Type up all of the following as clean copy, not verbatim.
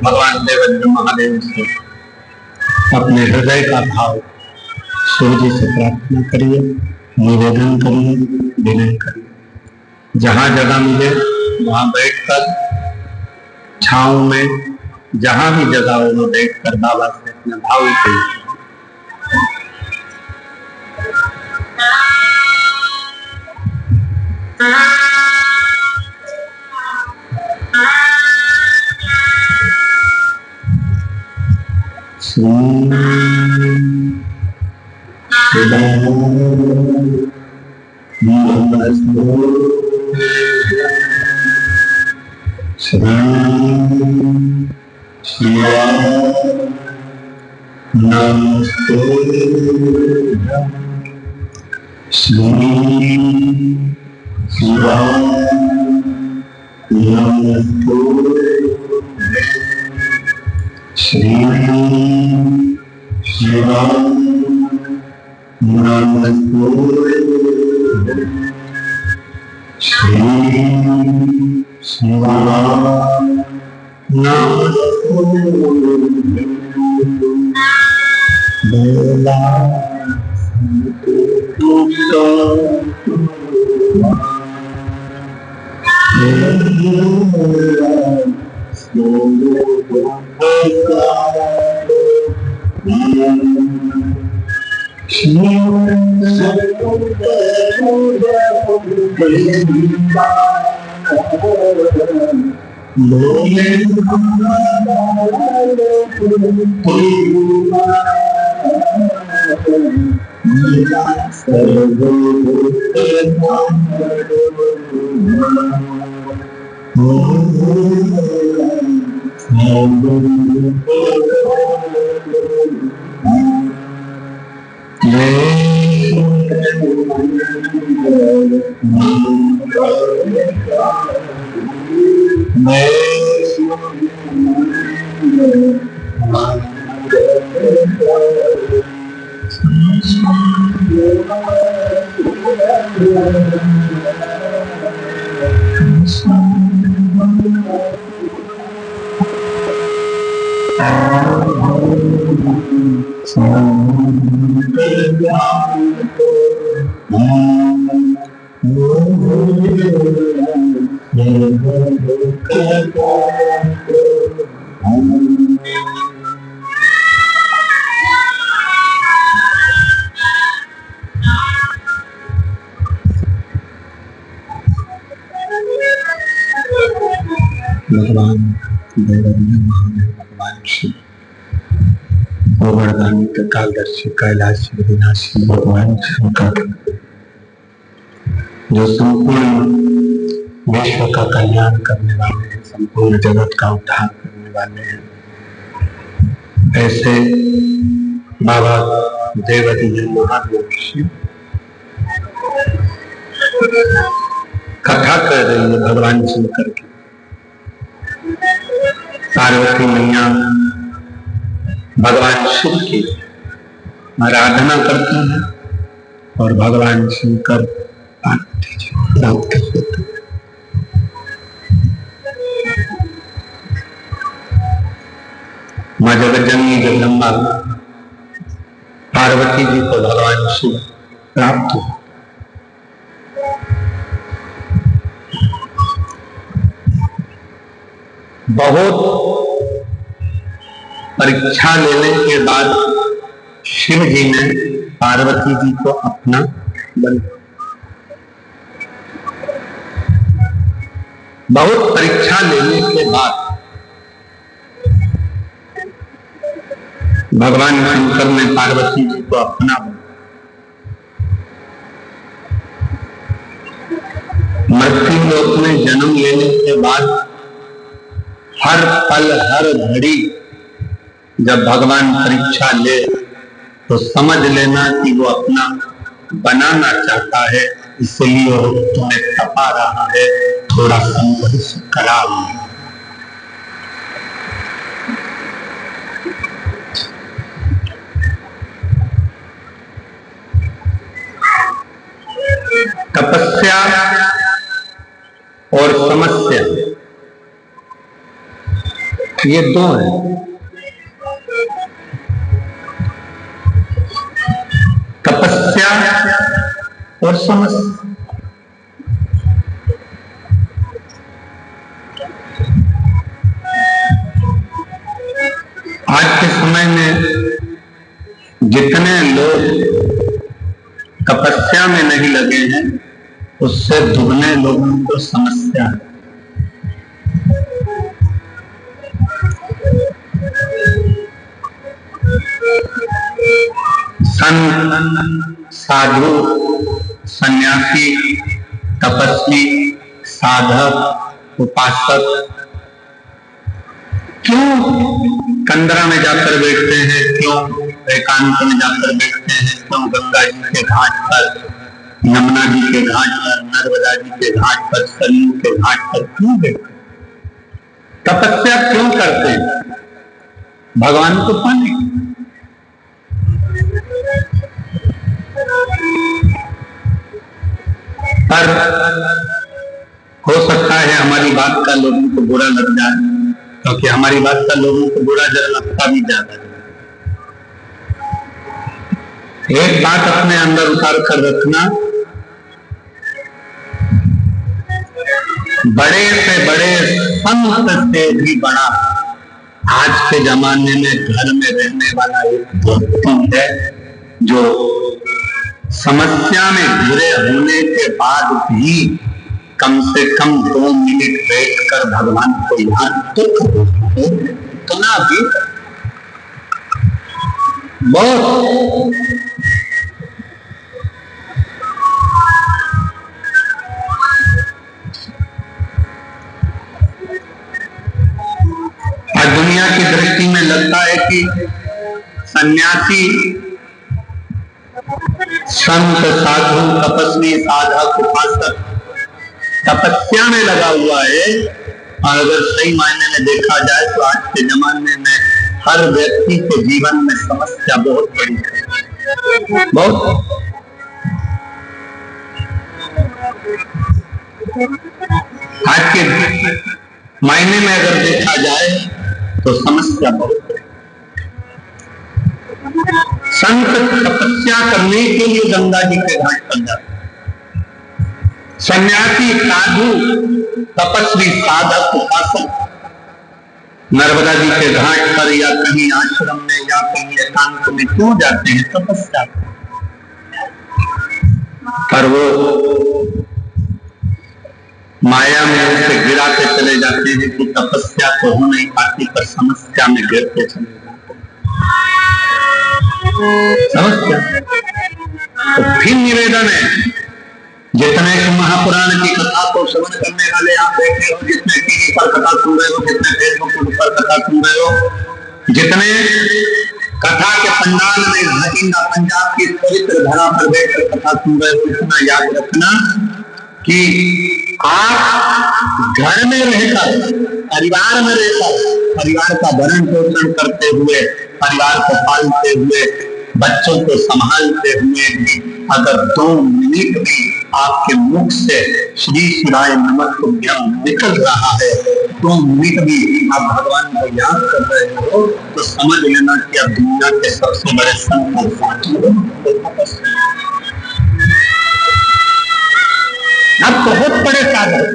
भगवान देवेंद्र महादेव से अपने हृदय का भाव शिव जी से प्रार्थना करिए, निवेदन करिए, विनय करिए। जहाँ जगह मिले वहाँ बैठकर छांव में, जहाँ भी जगह हो वो बैठकर बाबा से अपना भाव करिए। भगवान देवेंद्र महादेव, भगवान शिव, गोवर्धन कालदर्शी, कैलाशी, विनाशी भगवान शंकर, जो संपूर्ण विश्व का कल्याण करने वाले हैं, संपूर्ण जगत का उद्धार करने वाले हैं, ऐसे बाबा देवेंद्र महादेव शिव कथा कर रही है भगवान शंकर की। पार्वती मैया भगवान शिव की आराधना करती हैं और भगवान शंकर पार्वती जी को प्राप्त होते हैं। माँ जगज्जननी जगदम्बा पार्वती जी को भगवान शिव प्राप्त हुए। बहुत परीक्षा लेने के बाद शिव जी ने पार्वती जी को अपना बना। बहुत परीक्षा लेने के बाद भगवान शंकर ने पार्वती जी को अपना बना। मृत्यु लोक में जन्म लेने के बाद हर पल हर घड़ी जब भगवान परीक्षा ले तो समझ लेना कि वो अपना बनाना चाहता है, इसलिए वो तुम्हें तपा रहा है, थोड़ा संघर्ष करा रहा है। तपस्या और समस्या ये दो है, तपस्या और समस्या। आज के समय में जितने लोग तपस्या में नहीं लगे हैं, उससे दुगने लोगों को समस्या है। संत, साधु, सन्यासी, तपस्वी, साधक, उपासक क्यों कंदरा में जाकर बैठते हैं, क्यों एकांत में जाकर बैठते हैं, क्यों गंगा जी के घाट पर, यमुना जी के घाट पर, नर्मदा जी के घाट पर, सरयू के घाट पर क्यों बैठते? तपस्या क्यों करते हैं? भगवान को पाने। पर हो सकता है हमारी बात का लोगों को बुरा लग जाए, क्योंकि हमारी बात का लोगों को बुरा जरा लगता भी ज्यादा है। एक बात अपने अंदर उतार कर रखना, बड़े से बड़े संत से भी बड़ा आज के जमाने में घर में रहने वाला एक व्यक्ति है, जो समस्या में घिरे होने के बाद भी कम से कम 2 मिनट बैठकर भगवान को याद तो करो। इतना भी बहुत। आज दुनिया की दृष्टि में लगता है कि सन्यासी, संत, साधु, तपस्वी, साधक, उपासक तपस्या में लगा हुआ है, और अगर सही मायने में देखा जाए तो आज के जमाने में हर व्यक्ति के जीवन में समस्या बहुत बड़ी है, बहुत। आज के मायने में अगर देखा जाए तो समस्या बहुत बड़ी। संत तपस्या करने के लिए गंगा जी के घाट पर जाते, सन्यासी, साधु, तपस्वी, साधक, उपासक नर्मदा जी के घाट पर या कहीं आश्रम में या कहीं एकांत में क्यों जाते हैं? तपस्या। पर वो माया में उसे गिराते चले जाते हैं कि तपस्या तो हो नहीं पाती, पर समस्या में गिरते चले जाते हैं। समस्या। तो फिर निवेदन है, जितने महापुराण की कथा को श्रवण करने वाले आप बैठे हो, जितने टीवी पर कथा सुन रहे हो, जितने फेसबुक पर कथा सुन रहे हो, जितने कथा के पंडाल में भटिंडा पंजाब की पवित्र धरा पर बैठकर कथा सुन रहे हो, इतना याद रखना कि आप घर में रहकर, परिवार में रहकर, परिवार का भरण पोषण करते हुए, परिवार को पालते हुए, बच्चों को संभालते हुए भी अगर 2 मिनट भी आपके मुख से श्री शिवाय नमस्तुभ्यं निकल रहा है, 2 मिनट भी आप भगवान को याद कर रहे हो, तो समझ लेना कि आप दुनिया के सबसे बड़े संत आप बहुत बड़े साधक,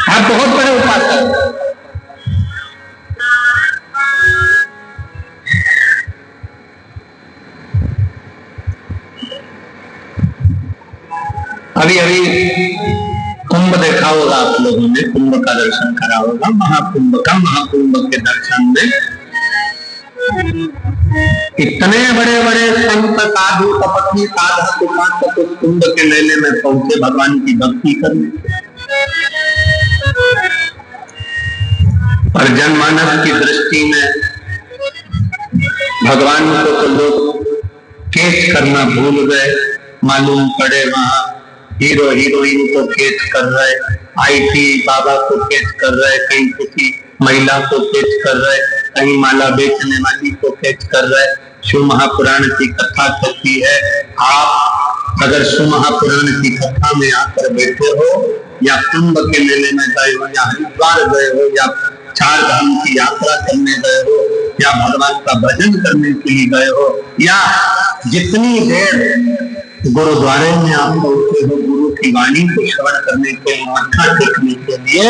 आप बहुत बड़े उपासक। अभी अभी कुंभ देखा होगा आप लोगों ने, कुंभ का दर्शन करा होगा। महाकुंभ के दर्शन में इतने बड़े बड़े संत, साधु, तपस्वी, साधक, उपासक उस कुंभ के मेले में पहुंचे भगवान की भक्ति करने। और जनमानस की दृष्टि में भगवान को तो लोग कैच करना भूल गए। मालूम पड़े वहां हीरो हीरोइन को कैच कर रहे, आईटी बाबा को कैच कर रहे, कहीं किसी महिला को कैच कर रहे, कहीं माला बेचने वाली को कैच कर रहे। शिव महापुराण की कथा कहती है, आप अगर सुमहापुराण की कथा में आकर बैठे हो, या कुंभ के मेले में गए हो, या हरिद्वार गए हो, या चार धाम की यात्रा करने गए हो, या भगवान का भजन करने के लिए गए हो, या जितनी देर गुरुद्वारे में आप पहुंचे हो गुरु की वाणी को श्रवण करने के लिए, मत्था टेकने के लिए,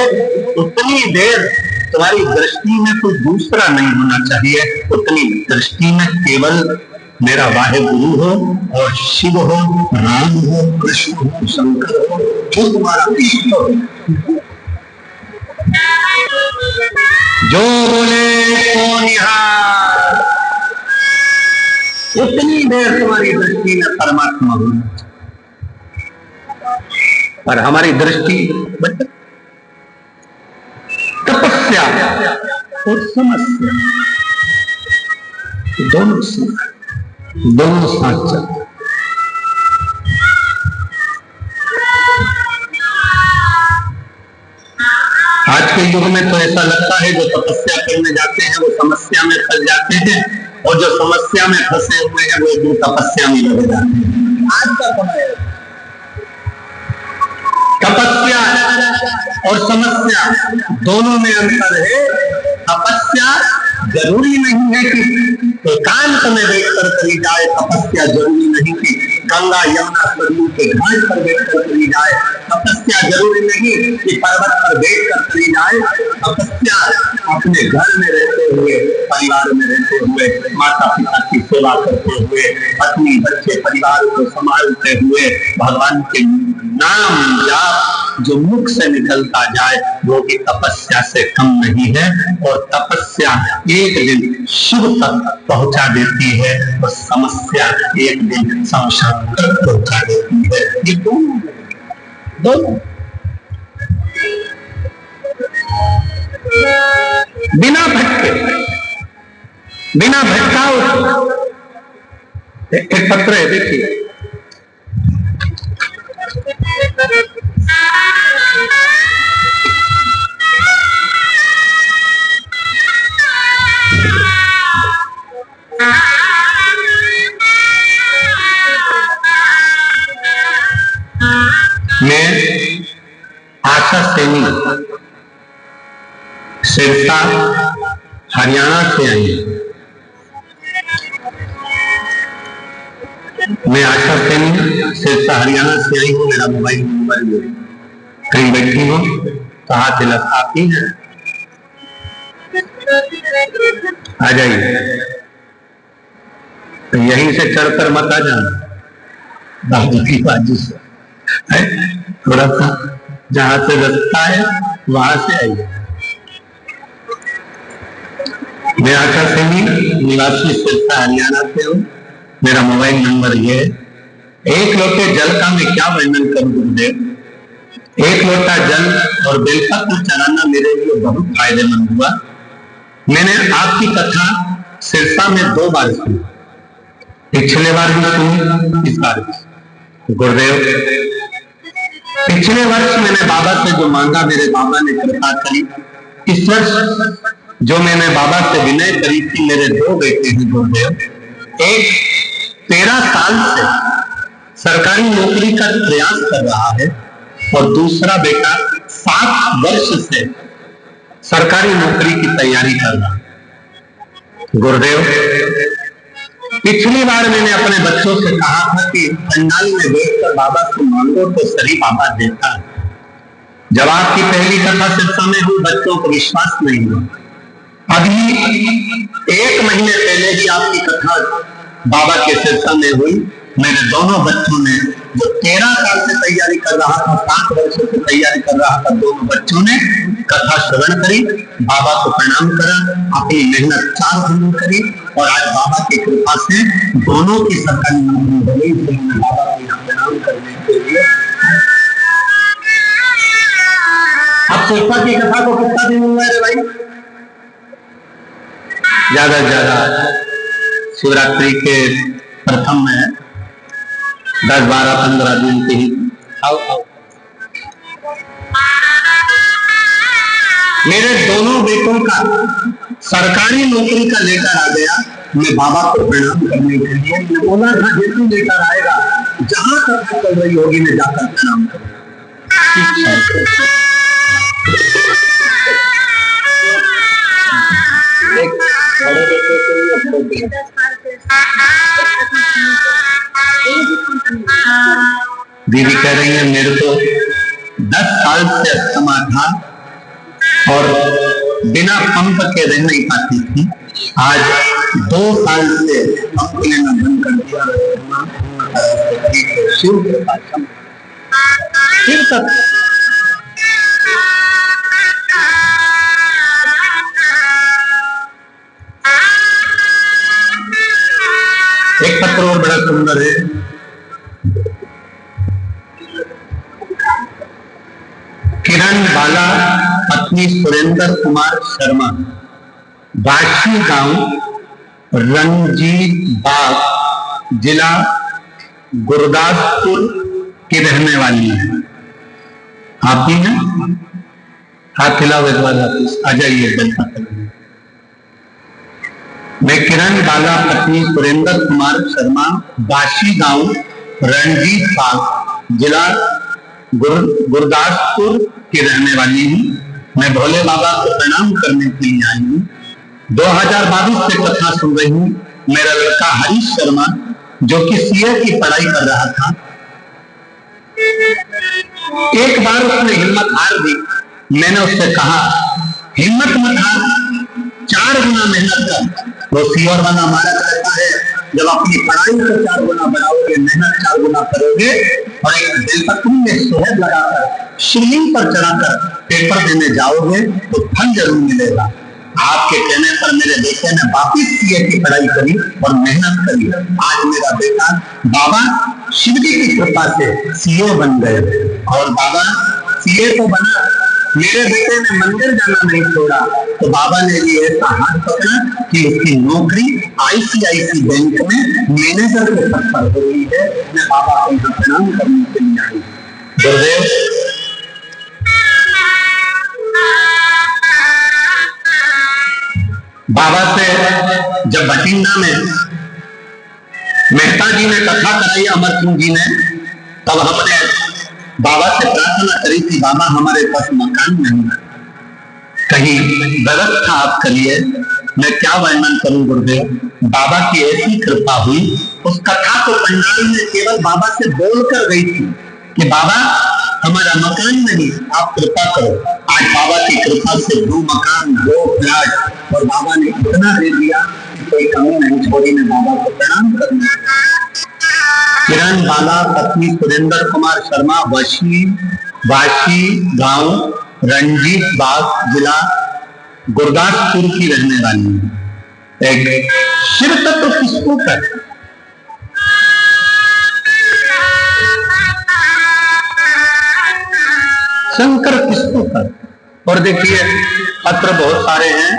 उतनी देर तुम्हारी दृष्टि में कोई दूसरा नहीं होना चाहिए। उतनी दृष्टि में केवल मेरा वाहे गुरु हो, और शिव हो, राम हो, कृष्ण हो, शंकर हो, जो तुम्हारा इष्ट हो। जो बोले सो निहार, उतनी देर तुम्हारी दृष्टि में परमात्मा हो। और हमारी दृष्टि तपस्या और समस्या दोनों साथ चलते। आज के युग में तो ऐसा लगता है जो तपस्या करने जाते हैं वो समस्या में फंस जाते हैं, और जो समस्या में फंसे हुए हैं वो एक तपस्या में लगे जाते हैं। आज का समय तपस्या और समस्या दोनों में अंतर है। तपस्या जरूरी नहीं है कि एकांत में बैठकर करी जाए, तपस्या जरूरी नहीं कि गंगा यमुना सरयू के घाट पर बैठकर करी जाए, तपस्या जरूरी नहीं कि पर्वत पर बैठकर करी जाए। तपस्या अपने घर में रहते हुए, परिवार में रहते हुए, माता पिता की सेवा करते हुए, पत्नी बच्चे परिवार को संभालते हुए, भगवान के नाम जाप जो मुख से निकलता जाए वो भी तपस्या से कम नहीं है। और तपस्या एक दिन शिव तक पहुंचा देती है, और समस्या एक दिन शमशान तक पहुंचा देती है। ये दोनों बिना भटके, बिना भटकाव। एक पत्र है, देखिए। मैं आशा सैनी सिरसा हरियाणा से आई हूं। मैं आशा सैनी सिरसा हरियाणा से आई हूँ। मेरा मोबाइल नंबर कहीं बैठी हूँ तो हाथ हिलाती है, आ जाइए। तो यहीं से चढ़कर मत आ जाना, बाजू की बाजू से है, थोड़ा सा जहां से रास्ता है वहां से आइए। मैं आशा सैनी निवासी सिरसा हरियाणा से हूँ। मेरा मोबाइल नंबर ये है। एक लोटे जल का मैं क्या वर्णन करूं गुरुदेव। एक लोटा जल और बेलपत्र चढ़ाना मेरे लिए बहुत फायदेमंद हुआ। मैंने आपकी कथा सिरसा में 2 बार सुनी, पिछले बार भी सुनी, इस बार भी। गुरुदेव, पिछले वर्ष मैंने बाबा से जो मांगा मेरे बाबा ने कृपा करी। इस वर्ष जो मैंने बाबा से विनय करी थी, मेरे 2 बेटे हैं गुरुदेव। एक 13 साल से सरकारी नौकरी का प्रयास कर रहा है, और दूसरा बेटा 7 वर्ष से सरकारी नौकरी की तैयारी कर रहा है। गुरुदेव, पिछली बार मैंने अपने बच्चों से कहा था कि पंडाल में बैठकर बाबा से मांगो तो सही बाबा देता है। जब आपकी पहली कथा सिरसा में हुई, बच्चों को विश्वास नहीं हुआ। अभी 1 महीने पहले ही आपकी कथा बाबा के सिरसा में हुई। मेरे दोनों बच्चों ने, जो 13 साल से तैयारी कर रहा था, 7 वर्ष से तैयारी कर रहा था, दोनों बच्चों ने कथा श्रवण करी, बाबा को प्रणाम करा, अपनी मेहनत 4 महीने करी, और आज बाबा की कृपा से दोनों की सरकारी नौकरी हो गई। बाबा को यहाँ प्रणाम करने के लिए अब सिरसा की कथा को कितना दिन हुआ है भाई? ज्यादा से ज्यादा शिवरात्रि के प्रथम में 10, 12, 15 दिन के ही। आओ। मेरे दोनों बेटों का सरकारी नौकरी का लेटर आ गया। मैं बाबा को प्रणाम करने के लिए, मैं बोला था जैसे लेटर आएगा जहां कथा चल रही होगी मैं जाकर प्रणाम करूंगा। दीदी कह रही है मेरे को 10 साल से अस्थमा था और बिना पंप के रह नहीं पाती थी। आज 2 साल से पंप लेना बंद कर दिया। शिव तक एक पत्र और बड़ा सुंदर है। किरण बाला पत्नी सुरेंद्र कुमार शर्मा बाशी गांव रंजीत बाग जिला गुरदासपुर की रहने वाली है। आप भी हैं? हाथ हिलाओ एक बार आ जाइए। मैं किरण बाला पत्नी सुरेंद्र कुमार शर्मा बाशी गांव रंजीत बाग जिला गुरदासपुर की रहने वाली हूँ। मैं भोले बाबा को प्रणाम करने के लिए आई हूँ। 2022 से कथा सुन रही हूँ। मेरा लड़का हरीश शर्मा जो कि सीए की पढ़ाई कर रहा था, एक बार उसने हिम्मत हार दी। मैंने उससे कहा हिम्मत मत हार, 4 गुना मेहनत कर। वो सीओर बना मारा करता है। जब अपनी पढ़ाई को 4 गुना बढ़ाओगे, मेहनत 4 गुना करोगे और एक बेलपत्री में शहद लगाकर शिवलिंग पर चढ़ाकर पेपर देने जाओगे तो फल जरूर मिलेगा। आपके कहने पर मेरे बेटे ने वापिस सीए की पढ़ाई करी और मेहनत करी। आज मेरा बेटा बाबा शिव जी की कृपा से सीए बन गए और बाबा सीए तो बना, मेरे बेटे ने मंदिर जाना नहीं छोड़ा तो बाबा ने भी ऐसा हाथ पकड़ा कि उसकी नौकरी आईसीआईसी बैंक में मैनेजर के पद पर हो गई है। मैं बाबा को यहाँ प्रणाम करने के लिए आई। गुरुदेव बाबा से जब बठिंडा में मेहता जी ने कथा कराई, अमर सिंह जी ने, तब हमने बाबा से प्रार्थना करी थी बाबा हमारे पास मकान नहीं है, कहीं व्यवस्था आप करिए। मैं क्या वर्णन करूं गुरुदेव, बाबा की ऐसी कृपा हुई। उस कथा को पंडाल में केवल बाबा से बोलकर गई थी कि बाबा हमारा मकान नहीं, आप कृपा करो। आज बाबा की कृपा से 2 मकान 2 फ्लैट और बाबा ने इतना दे दिया कि कोई कमी नहीं छोड़ी। मैं बाबा को प्रणाम करूंगा। किरण बाला पत्नी सुरेंद्र कुमार शर्मा वाशी गांव रंजीत बाग जिला गुरदासपुर की रहने वाली है। एक शिव तत्व किसको कहते हैं? शंकर किसको कहते? और देखिए पत्र बहुत सारे हैं,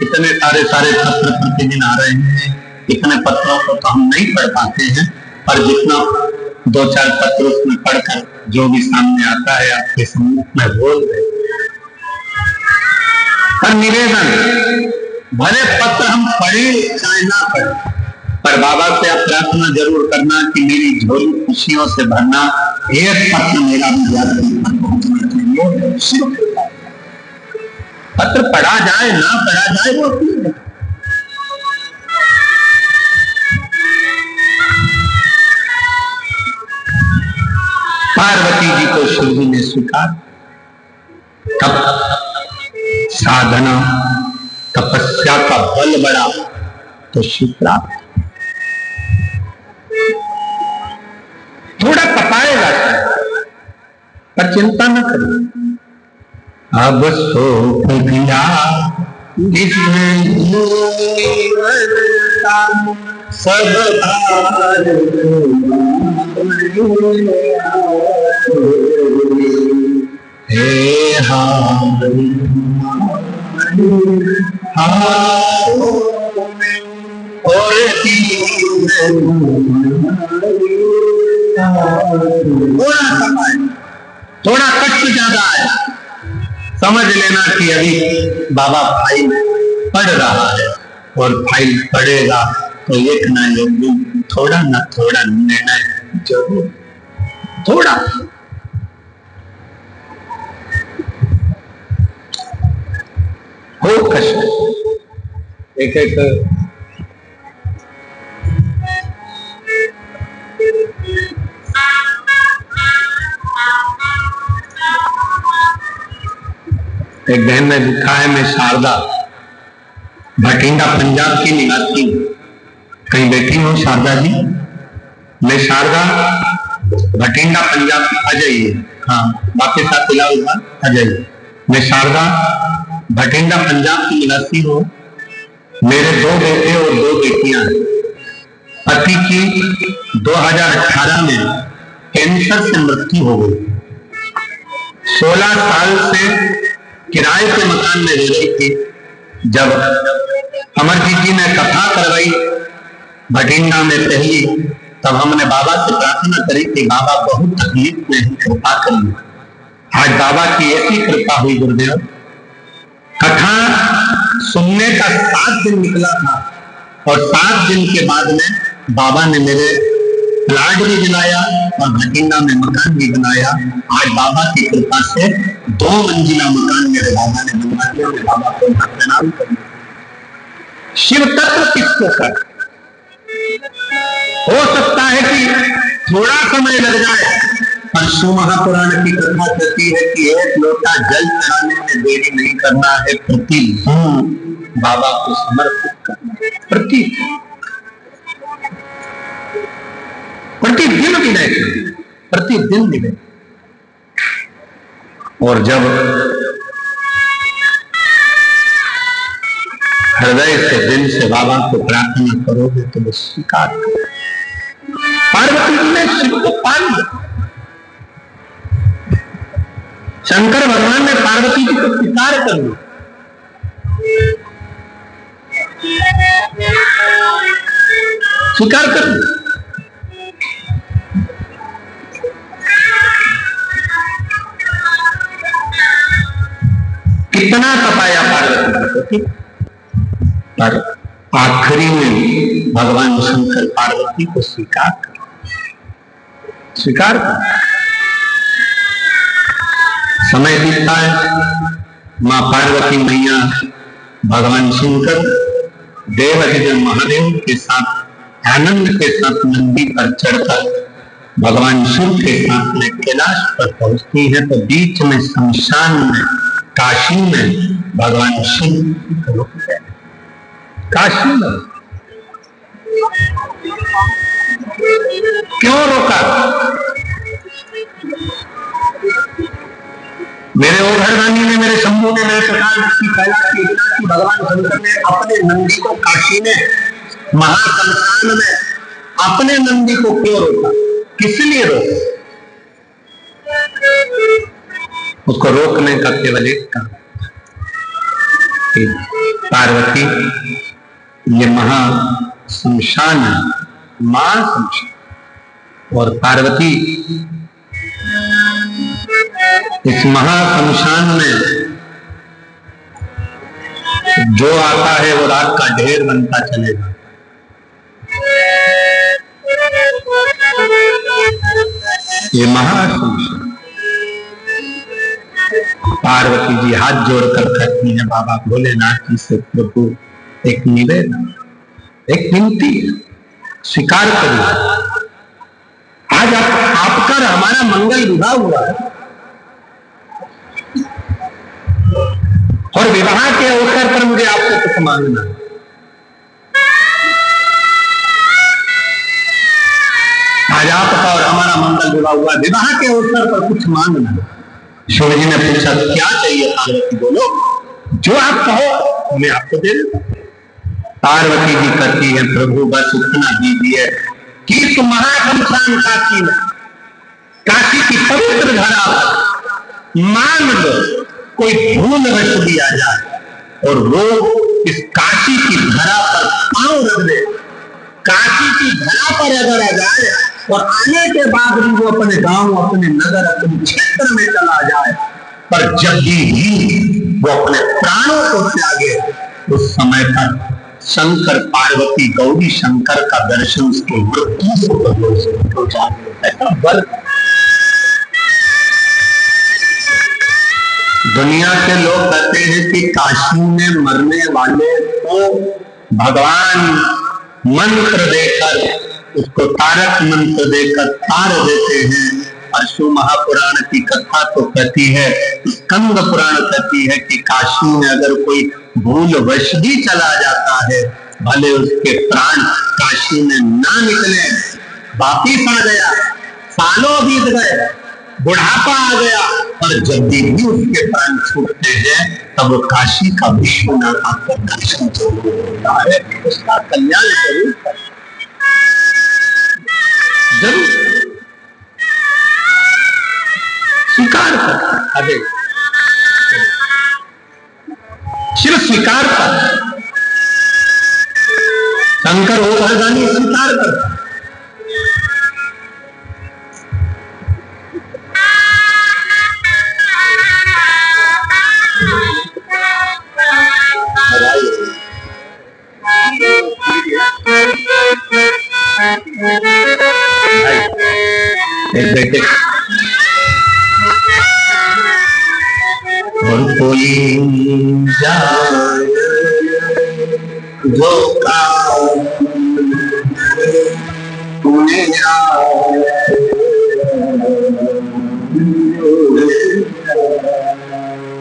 इतने सारे पत्र प्रतिदिन आ रहे हैं। इतने पत्रों को तो हम नहीं पढ़ पाते हैं, पर जितना 2-4 पत्र उसमें पढ़कर जो भी सामने आता है आपके सम्मुख में बोल रहे। पर निवेदन, भले पत्र हम पढ़े चाहे ना पढ़े, पर बाबा से आप प्रार्थना जरूर करना कि मेरी झोली खुशियों से भरना। एक पत्र मेरा पत्र पढ़ा जाए ना पढ़ा जाए वो ठीक है। पार्वती जी को शिव जी ने स्वीकार, तब साधना तपस्या का बल बढ़ा तो शिव प्राप्त। थोड़ा तपाएगा पर चिंता न करिए। अब सो गया इसमें सब भार हे और थोड़ा कष्ट ज्यादा है, समझ लेना कि अभी बाबा फाइल पढ़ रहा है और फाइल पढ़ेगा तो एक ना एक दिन थोड़ा ना थोड़ा निर्णय जरूर, थोड़ा हो कष्ट। एक बहन ने लिखा है, मैं शारदा भटिंडा पंजाब की निवासी, कहीं बैठी हो शारदा जी? मैं शारदा भटिंडा पंजाब की, आ जाइए। हाँ, वापस आप इलाहाबाद आ जाइए। मैं शारदा भटिंडा पंजाब की निवासी हूँ। मेरे 2 बेटे और 2 बेटियां हैं। पति की 2018 में कैंसर से मृत्यु हो गई। 16 साल से किराए के मकान में रह रही थी। जब अमरजीत जी ने कथा करवाई भटिंडा में पहली, तब हमने बाबा से प्रार्थना करी कि बाबा बहुत तकलीफ में कृपा करिए। आज बाबा की ऐसी कृपा हुई गुरुदेव, कथा सुनने का 7 दिन निकला था और 7 दिन के बाद में बाबा ने मेरे प्लाट भी दिलाया और भटिंडा में मकान भी बनाया। आज बाबा की कृपा से 2 मंजिला मकान मेरे बाबा ने बनवा दिया। मैं बाबा को प्रणाम करूं। शिव तत्व किसको कर, हो सकता है कि थोड़ा समय लग जाए, पर शिव महापुराण की कथा कहती है कि 1 लोटा जल चढ़ाने में देरी नहीं करना है, प्रतिदिन बाबा को समर्पित करना है। प्रतिदिन विनय, प्रतिदिन विनय। और जब हृदय से, दिल से बाबा को प्रार्थना करोगे तो वो स्वीकार करोगे। पार्वती जी ने शिव को पा लिया। शंकर भगवान ने पार्वती जी को स्वीकार कर लिया। स्वीकार कर लिया। कितना तपाया पार्वती को, पर आखिरी में भगवान शंकर पार्वती को स्वीकार कर। समय बीतता है, मां पार्वती मैया भगवान शंकर देवाधिदेव महादेव के साथ आनंद के साथ नंदी पर चढ़कर भगवान शिव के साथ में कैलाश पर पहुंचती है। तो बीच में शमशान में, काशी में भगवान शिव रुक गए। काशी में क्यों रोका? मेरे ओघरदानी ने, मेरे शंभू ने, मेरे की भगवान शंकर ने अपने नंदी को काशी में, महाशमशान में अपने नंदी को क्यों रोका? किस लिए रोका? उसको रोकने का केवल एक काम, पार्वती ये महा शमशान है, मां शमशान, और पार्वती इस महा शमशान में जो आता है वो रात का ढेर बनता चलेगा। ये महा शमशान। पार्वती जी हाथ जोड़कर कहती हैं बाबा भोलेनाथ जी से, प्रभु एक निवेदन, एक विनती, स्वीकार करिए। आज आपका हमारा मंगल विवाह हुआ है और विवाह के अवसर पर मुझे आपसे कुछ मांगना है। आज आपका और हमारा मंगल विवाह हुआ, विवाह के अवसर पर कुछ मांगना है। शिव जी ने पूछा क्या चाहिए? पार्वती बोलो, जो आप कहो मैं आपको दे दूं। पार्वती जी कहती है प्रभु बस इतना दीजिए कि इस महाशमशान काशी में, काशी की पवित्र धरा पर मान लो कोई फूल रख दिया जाए और वो इस काशी की धरा पर पांव रख दे, काशी की धरा पर अगर आ जाए और आने के बाद भी वो अपने गांव, अपने नगर, अपने क्षेत्र में चला जाए, पर जब भी वो अपने प्राणों को त्यागे उस समय पर शंकर पार्वती गौरी शंकर का दर्शन उसके मृत्यु से बल। दुनिया के लोग कहते हैं कि काशी में मरने वाले को भगवान मंत्र देकर, उसको तारक मंत्र देकर तार देते हैं। और शिव महापुराण की कथा तो कहती है, स्कंद पुराण कहती है कि काशी में अगर कोई भूल वश भी चला जाता है, भले उसके प्राण काशी में ना निकले, वापिस आ गया, सालों बीत गए, बुढ़ापा आ गया, और जब भी उसके प्राण छूटते हैं तब वो काशी का विश्वनाथ आकर दर्शन जरूर होता है, उसका कल्याण जरूर जरूर स्वीकार कर। अरे शिव स्वीकार कर, शंकर हो भरदानी स्वीकार कर। एक बेटे और कोई जाए जो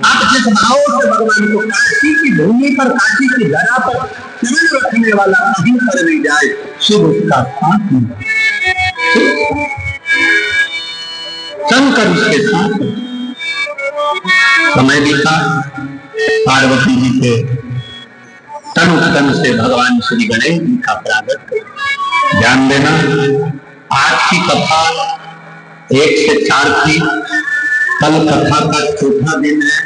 आप जिस भाव से भगवान को काशी की भूमि पर, काशी की धरा पर चरण रखने वाला कहीं पर भी जाए, शिव उसका साथ नहीं, शंकर उसके साथ। समय बीता, पार्वती जी के तन से भगवान श्री गणेश जी का प्रागट। ध्यान देना, आज की कथा 1 से 4 थी, कल कथा का चौथा दिन है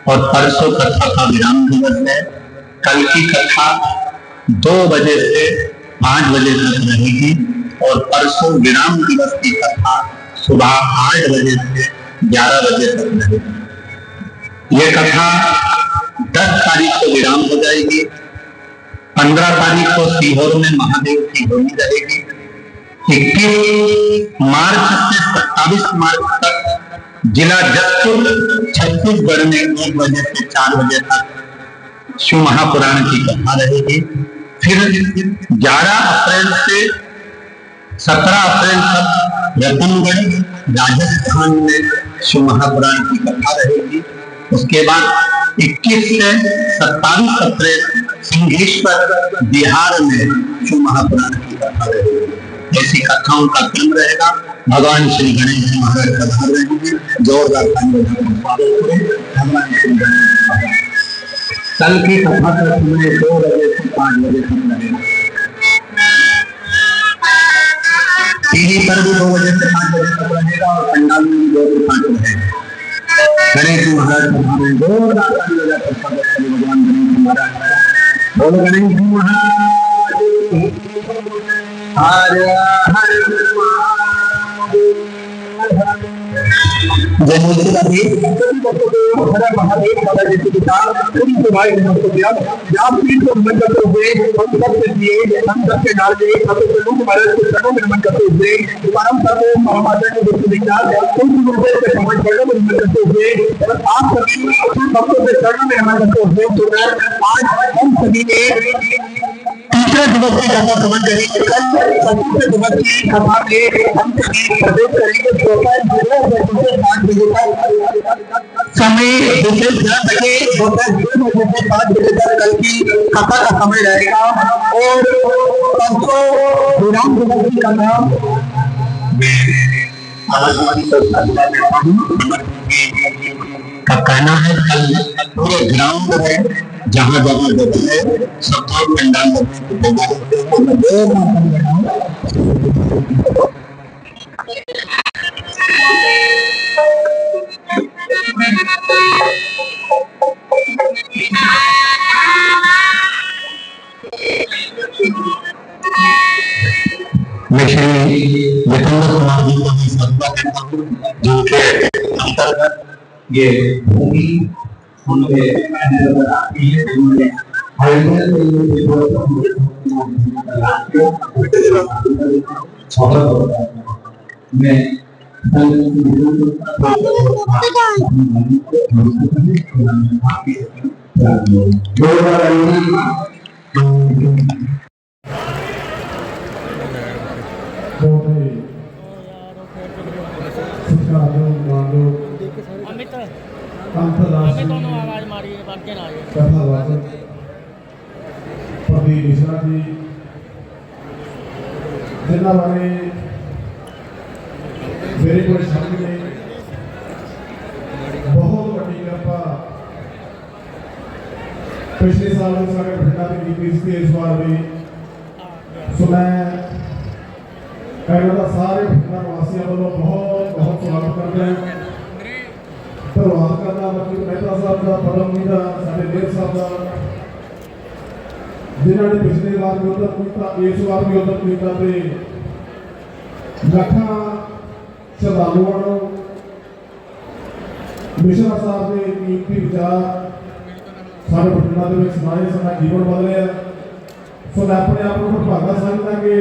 और परसों कथा का विराम दिवस है। कल की कथा 2 बजे से 5 बजे तक रहेगी और परसों विराम दिवस की कथा सुबह 8 बजे से 11 बजे तक रहेगी। ये कथा 10 तारीख को विराम हो जाएगी। 15 तारीख को सीहोर में महादेव की होली रहेगी। 21 मार्च से 27 मार्च तक जिला जसपुर छत्तीसगढ़ में 1 बजे से 4 बजे तक शिव महापुराण की कथा रहेगी। फिर 11 अप्रैल से 17 अप्रैल तक रतनगढ़ राजस्थान में शिव महापुराण की कथा रहेगी। उसके बाद 21 से 27 अप्रैल सिंहेश्वर बिहार में शिव महापुराण की कथा रहेगी। ऐसी कथाओं का क्रम रहेगा। भगवान श्री गणेश जी महाराज पधार रहेंगे। जोरदार भगवान श्री गणेश। कल की कथा का समय 2 बजे से 5 बजे तक रहेगा। टीवी पर भी 2 बजे से 5 बजे तक रहेगा और पंडाल में भी 2 से 5 रहेगा। गणेश जी महाराज पधारे। जोरदार भगवान गणेश जी महाराज। बोलो गणेश जी महाराज हर हर जय महादेव बाबा जी की किताब पूरी भाई हमको दिया आप भी तो मन करते हुए हम सबसे दिए हम सबके डाल दे हम तो लोग महाराज के चरणों में नमन करते हुए परम सर्व महामाता के दुख विचार उन गुरुदेव के समझ चरणों में नमन करते हुए आप सभी भक्तों के चरणों में नमन करते हुए आज हम सभी ने तीसरे दिवस की कथा समझ करेंगे। कल चतुर्थ दिवस की कथा में हम सभी प्रवेश करेंगे। दोपहर 2 बजे से 5 बजे तक समय विशेष ध्यान रखें। दोपहर 2 बजे से 5 बजे तक कल की कथा का समय रहेगा और परसों विराम दिवस की कथा का कहना है। कल पूरे ग्राउंड में जहाँ जगह है सब पंडाल मैं श्री विक्रम कुमार जी को सत्ता करता हूँ, जिनके अंतर्गत ये भूमि उनके आवाज मारिए कथावाचक प्रदीप मिश्रा जी जिन्होंने बारे मेरे को सामने बहुत बड़ी कृपा पिछले साल सारे बठिंडा की इस बार भी सो मैं कहना सारे बठिंडा वासियों वालों बहुत बहुत स्वागत करते हैं। धन्यवाद करना मतलब मेहता साहब का परमवीर साढ़े देव साहब का जिन्होंने पिछले बार भी उधर किया इस बार भी उधर किया लखा श्रद्धालुओं मिश्रा साहब के कीमती विचार सारे बठिंडा के सुनाए सारा जीवन बदले सो मैं अपने आप को भागा समझदा कि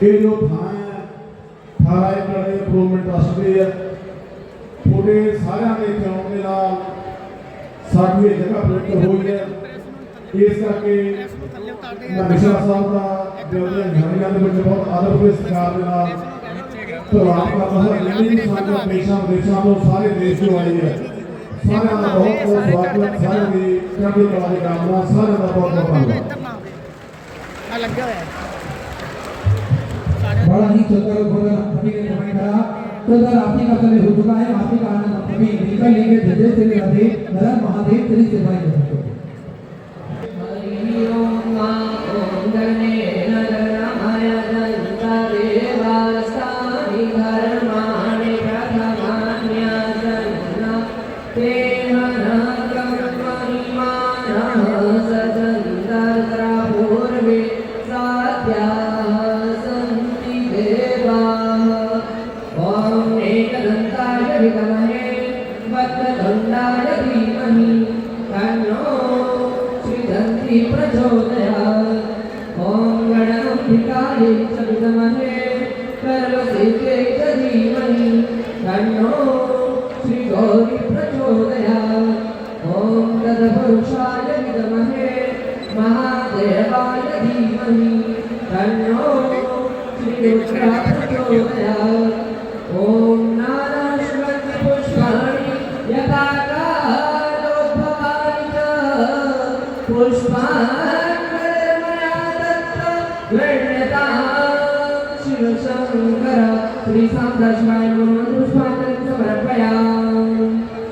ये जो थां है 18 एकड़ इंप्रूवमेंट ट्रस्ट की है पूरे सारे के चौक के नाल साडी जगह पवित्र हुई है इस करके मैं मिश्रा साहब का जो हरियाणा के बच्चे बहुत आदर के सत्कार के नाल प्रभाव करता है जिन्हें सारे देशों विदेशों तो सारे देश जो आई है सारे का बहुत बहुत स्वागत सारे की चढ़ती कला की कामना सारे का बहुत बहुत धन्यवाद। बड़ा ही सुंदर भोजन सभी ने समय करा सुंदर आरती का समय हो चुका है। आरती का आनंद सभी मिलकर लेंगे जय जय श्री राधे नर महादेव श्री सेवाएं करते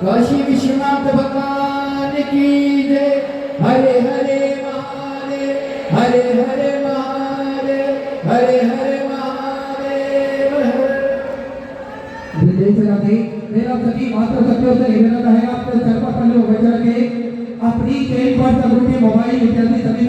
काशी विश्वनाथ भगवान की जय। हरे हरे महादेव हरे हरे महादेव हरे हरे महादेव। जय श्री राधे। मेरा सभी मात्र सत्यों से निवेदन है आपके सर पर पल्लू बचा के अपनी चेन पर सब मोबाइल इत्यादि सभी